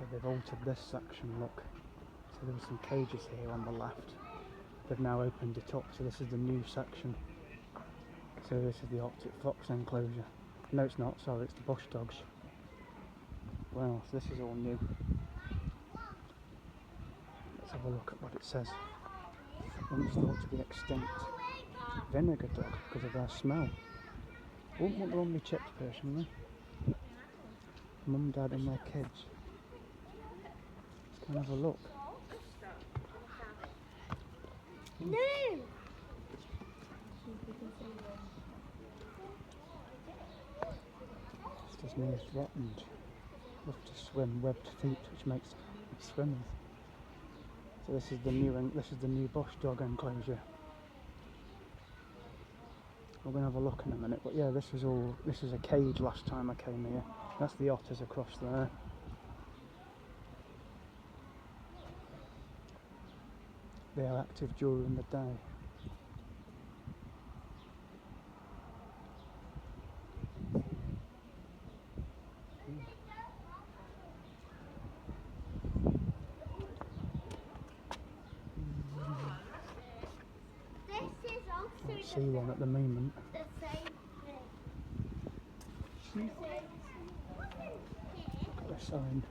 So they've altered this section, look. So there were some cages here on the left. They've now opened it up, so this is the new section. So this is the Arctic fox enclosure. No, it's not, sorry, it's the bush dogs. Wow, so this is all new. Let's have a look at what it says. Once thought to be extinct. Vinegar dog, because of their smell. Wouldn't want them on my chips personally. Mum, Dad and their kids. Let's go and have a look. No! This is near threatened. Love to swim, webbed feet, which makes swimmers. So this is the new bush dog enclosure. We're gonna have a look in a minute, but yeah, this is a cage last time I came here. That's the otters across there. They are active during the day. Can't see one at the moment. Look at the sign.